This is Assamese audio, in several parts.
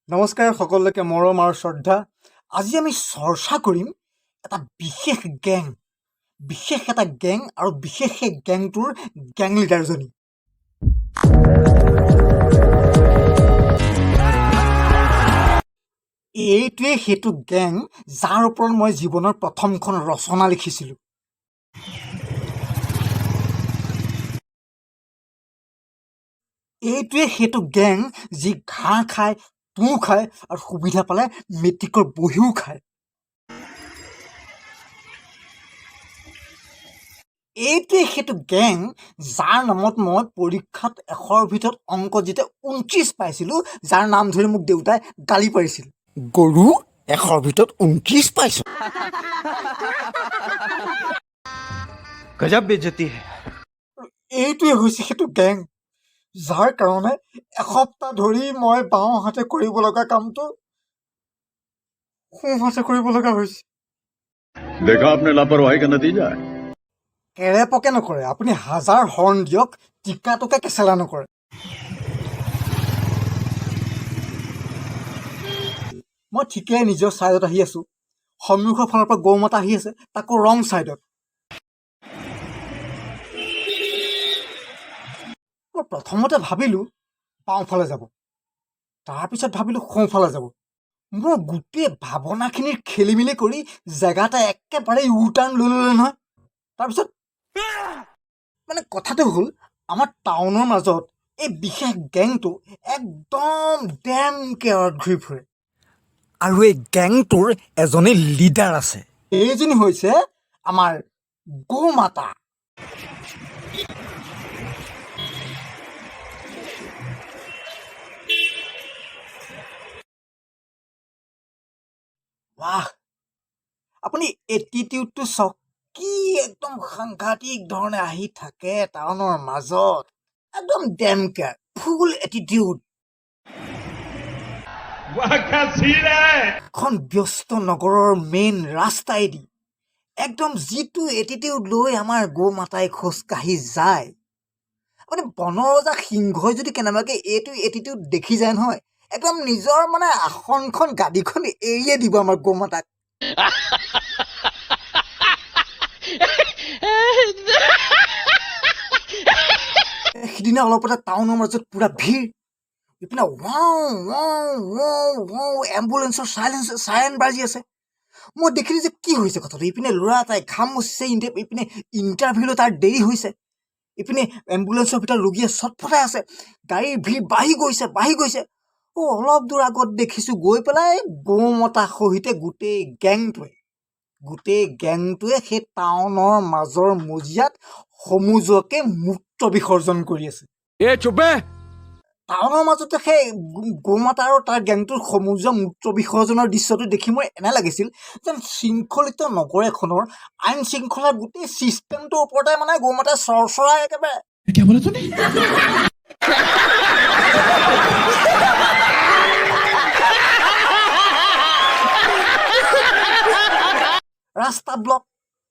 নমস্কাৰ সকলোকে মৰম আৰু শ্ৰদ্ধা। আজি আমি চৰ্চা কৰিম এটা বিশেষ এটা গেং আৰু বিশেষ সেই গেংটোৰ গেং লিডাৰজনী। এইটোৱে সেইটো গেং যাৰ ওপৰত মই জীৱনৰ প্ৰথমখন ৰচনা লিখিছিলোঁ। এইটোৱে সেইটো গেং যি ঘাঁহ খায়, তুঁহ খায় আৰু সুবিধা পালে মেট্ৰিকৰ বহিও খায়। এইটোৱে সেইটো গেং যাৰ নামত মই পৰীক্ষাত 100ৰ ভিতৰত অংক যেতিয়া 29 পাইছিলোঁ, যাৰ নাম ধৰি মোক দেউতাই গালি পাৰিছিল। গৰু 100ৰ ভিতৰত 29 পাইছোঁ। गजब बेइज्जती है। এইটোৱে হৈছে সেইটো গেং যাৰ কাৰণে এসপ্তাহ ধৰি মই বাওঁ হাতে কৰিব লগা কামটো সোঁ হাতে কৰিব লগা হৈছে। देखा आपने लापरवाही का नतीजा है। কেৰেপকে নকৰে, আপুনি হাজাৰ হৰ্ণ দিয়ক, টিকাটোকে কেঁচেলা নকৰে। মই ঠিকেই নিজৰ ছাইডত আহি আছোঁ, সন্মুখৰ ফালৰ পৰা গৌমাতা আহি আছে, তাকো ৰং ছাইডত। মই প্ৰথমতে ভাবিলোঁ বাওঁফালে যাব, তাৰপিছত ভাবিলোঁ সোঁফালে যাব। মোৰ গোটেই ভাৱনাখিনিৰ খেলি মেলি কৰি জেগাতে একেবাৰে ইউ টাৰ্ণ লৈ ল'লে নহয়। তাৰপিছত কথাটো হ'ল, আমাৰ টাউনৰ মাজত এই বিশেষ গেংটো একদম ডেম কেয়াৰত ঘূৰি ফুৰে আৰু এই গেংটোৰ এজনী লিডাৰ আছে। এইজনী হৈছে আমাৰ গৌমাতা। বাহ, আপুনি এটিটিউডটো চাওক, কি একদম সাংঘাতিক ধৰণে আহি থাকে টাউনৰ মাজত, একদম ডেম কেয়াৰ, ফুল এটিটিউড। এখন ব্যস্ত নগৰৰ মেইন ৰাস্তাইদি একদম যিটো এটিটিউড লৈ আমাৰ গৌমাতাই খোজকাঢ়ি যায়, আপুনি বনৰজা সিংহই যদি কেনেবাকৈ এইটো এটিটিউড দেখি যায় নহয়, একদম নিজৰ আসনখন গাদীখন এৰিয়ে দিব আমাৰ গৌমাতাক। সিদিনা অলপতে টাউনৰ মাজত পুৰা ভিৰ, ইপিনে এম্বুলেঞ্চৰ চাইৰেন বাজি আছে। মই দেখিলোঁ যে কি হৈছে কথাটো, ইপিনে ল'ৰা এটাই ঘাম মুচিছে, ইপিনে ইণ্টাৰভিউলৈ তাৰ দেৰি হৈছে, ইপিনে এম্বুলেঞ্চৰ ভিতৰত ৰোগীয়ে চটফটাই আছে, গাড়ীৰ ভিৰ বাঢ়ি গৈছে। অলপ দূৰ আগত দেখিছোঁ গৈ পেলাই গৌমাতা সহিতে গোটেই গেংটোৱে সেই টাউনৰ মাজৰ মজিয়াত সমূজকে মূত্ৰ বিসৰ্জন কৰি আছে। টাউনৰ মাজতে সেই গৌমাতা আৰু তাৰ গেংটোৰ সমূজীয়া মূত্ৰ বিসৰ্জনৰ দৃশ্যটো দেখি মোৰ এনে লাগিছিল যেন শৃংখলিত নগৰ এখনৰ আইন শৃংখলাৰ গোটেই ছিষ্টেমটোৰ ওপৰতে গৌমাতাই চৰচৰাই একেবাৰে। ৰাস্তা ব্লক,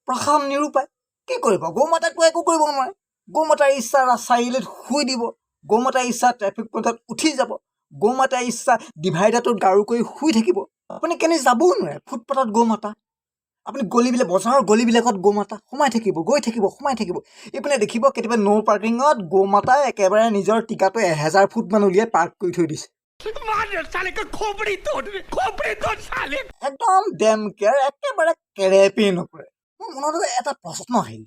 প্ৰশাসন নিৰূপায়, কি কৰিব? গৌমাতাকতো একো কৰিব নোৱাৰে। গৌমাতাৰ ইচ্ছা চাৰিআলিত শুই দিব, গৌমাতাৰ ইচ্ছা ট্ৰেফিক পইণ্টত উঠি যাব, গৌমাতাৰ ইচ্ছা ডিভাইডাৰটোত গাৰু কৰি শুই থাকিব। আপুনি কেনে যাবও নোৱাৰে ফুটপাথত গৌমাতা। আপুনি বজাৰৰ গলিবিলাকত গৌমাতা সোমাই থাকিব, গৈ থাকিব, সোমাই থাকিব। এইপিনে দেখিব কেতিয়াবা ন' পাৰ্কিঙত গৌমাতাই একেবাৰে নিজৰ টিকাটো 1000 ফুটমান উলিয়াই পাৰ্ক কৰি থৈ দিছে। একদম ডেম কেয়াৰ, একেবাৰে কেৰেপেই নকৰে। মোৰ মনত এটা প্ৰশ্ন আহিল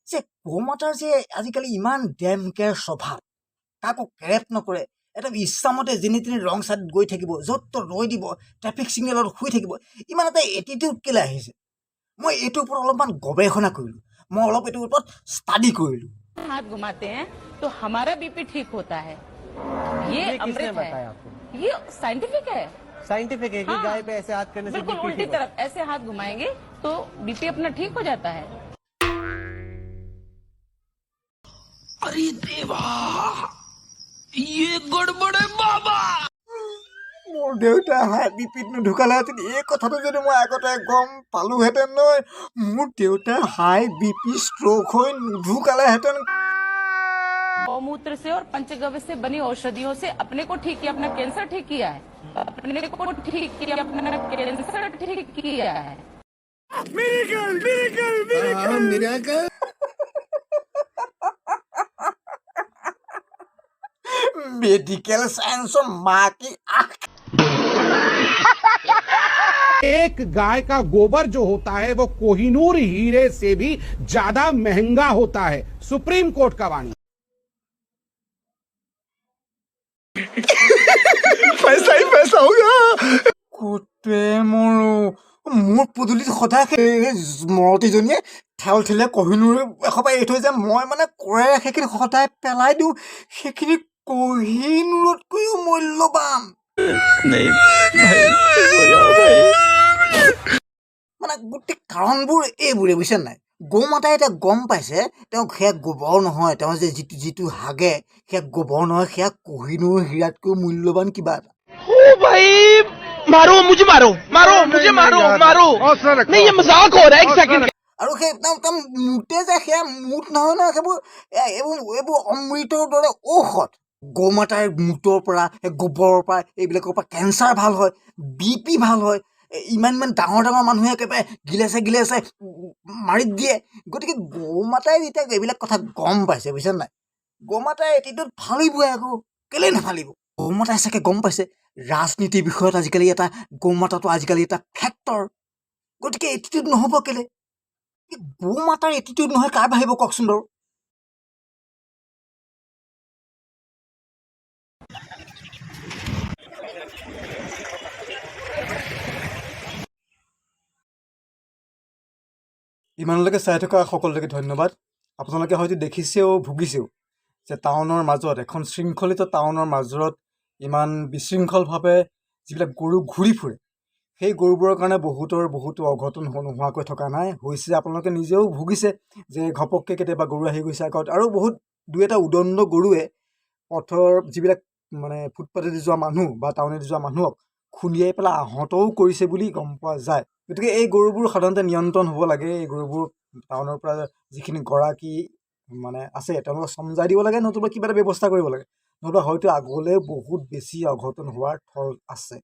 যে গৌমাতাৰ যে আজিকালি ইমান ডেম কেয়াৰ স্বভাৱ, কাকো কেৰেপ নকৰে, একদম ইচ্ছামতে যেনি তেনি ৰং চাইডত গৈ থাকিব, য'ত ত'ত ৰৈ দিব, ট্ৰেফিক ছিগনেলত শুই থাকিব, ইমান এটা এটিটিউড কেলৈ আহিছে? মই এইটোৰ ওপৰত অলপমান গৱেষণা কৰিলোঁ, মই অলপ এইটোৰ ওপৰত ষ্টাডি কৰিলোঁ। हाथ घुमाते हैं तो हमारा बीपी ठीक होता है। ये अमृत है, ये साइंटिफिक है कि हाँ। गाय पे ऐसे हाथ करने से बिल्कुल उल्टी तरफ ऐसे हाथ घुमाएंगे तो बीपी अपना ठीक हो जाता है। अरे देवा, ये गड़बड़ है बाबा। মোৰ দেউতাই হাই বিপিত ঢুকালেহেঁতেন, এই কথাটো যদি মই আগতে গম পালোহেঁতেন নহয়, মোৰ দেউতাই হাই বিপি ষ্ট্ৰ'ক হৈ ঢুকালেহেঁতেন। गौमूत्र से और पंचगव्य से बनी औषधियों से अपने को ठीक किया, अपना कैंसर ठीक किया है, अपने को ठीक किया, अपना कैंसर ठीक किया है। মেডিকেল সায়েন্সৰ মাঁ কি আখ। एक गाय का गोबर जो होता है वो कोहिनूर हीरे से भी ज्यादा महंगा होता है। सुप्रीम कोर्ट का वाणी। पैसा ही पैसा होगा। কুটে মৰো মোৰ পদূলিত সদায় সেই মৰতীজনীয়ে ঠেল ঠেলে কহিনুৰ এসোপা এৰি থৈ যায়। মই মানে কৰে সেইখিনি সদায় পেলাই দিওঁ। সেইখিনি কহিনুৰতকৈও মূল্যৱান। মানে গোটেই কাৰণবোৰ এইবোৰে বুজিছে নাই। গৌমাতাই এতিয়া গম পাইছে তেওঁ সেয়া গোবৰ নহয়, তেওঁ যে যিটো হাগে সেয়া গোবৰ নহয়, সেয়া কহিনুৰ হীৰাতকৈ মূল্যৱান কিবা এটা। मारो मुझे मारो मारो मुझे मारो मारो नहीं ये मजाक हो रहा है एक सेकंड আৰু সেই একদম মুতে যে সেয়া মুঠ নহয় নহয়, সেইবোৰ এইবোৰ অমৃতৰ দৰে ঔষধ। গৌমাতাৰ মুটৰ পৰা সেই গোবৰৰ পৰা এইবিলাকৰ পৰা কেঞ্চাৰ ভাল হয়, BP ভাল হয়। ইমান ডাঙৰ ডাঙৰ মানুহে একেবাৰে গিলাচে মাৰি দিয়ে। গতিকে গৌমাতাই যেতিয়া এইবিলাক কথা গম পাইছে বুজিছে নাই, গৌমাতাই এটিটোত ফালিবই আকৌ, কেলেই নাফালিব। গৌমাতাই চাগে গম পাইছে ৰাজনীতিৰ বিষয়ত আজিকালি এটা গৌমাতাটো আজিকালি এটা ফেক্টৰ। গতিকে এটিটিউড নহ'ব কেলে? গৌমাতাৰ এটিটিউড নহয় কাৰ বাঢ়িব কওকচোন বাৰু। ইমানলৈকে চাই থকা সকলোকে ধন্যবাদ। আপোনালোকে হয়তো দেখিছেও ভুগিছেও যে টাউনৰ মাজত এখন শৃংখলিত টাউনৰ মাজত ইমান বিশৃংখলভাৱে যিবিলাক গৰু ঘূৰি ফুৰে, সেই গৰুবোৰৰ কাৰণে বহুতো অঘটন নোহোৱাকৈ থকা নাই। হৈছে আপোনালোকে নিজেও ভুগিছে যে ঘপককৈ কেতিয়াবা গৰু আহি গৈছে আগত, আৰু বহুত দুই এটা উদণ্ড গৰুৱে পথৰ যিবিলাক মানে ফুটপাথেদি যোৱা মানুহ বা টাউনেদি যোৱা মানুহক খুন্দিয়াই পেলাই আহতও কৰিছে বুলি গম পোৱা যায়। গতিকে এই গৰুবোৰ সাধাৰণতে নিয়ন্ত্ৰণ হ'ব লাগে। এই গৰুবোৰ টাউনৰ পৰা যিখিনি গৰাকী মানে আছে তেওঁলোকক চমজাই দিব লাগে, নতুবা কিবা এটা ব্যৱস্থা কৰিব লাগে, নহ'বা হয়তো আগলৈ বহুত বেছি অঘটন হোৱাৰ থল আছে।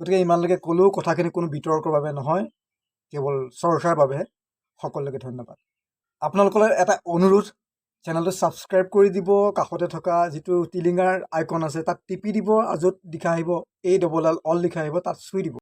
গতিকে ইমানলৈকে ক'লেও কথাখিনি কোনো বিতৰ্কৰ বাবে নহয়, কেৱল চৰ্চাৰ বাবেহে। সকলোকে ধন্যবাদ। আপোনালোকলৈ এটা অনুৰোধ, চেনেলটো ছাবস্ক্ৰাইব কৰি দিব। কাষতে থকা যিটো টিলিঙাৰ আইকন আছে তাত টিপি দিব, য'ত লিখা আহিব ALL লিখা আহিব তাত চুই দিব।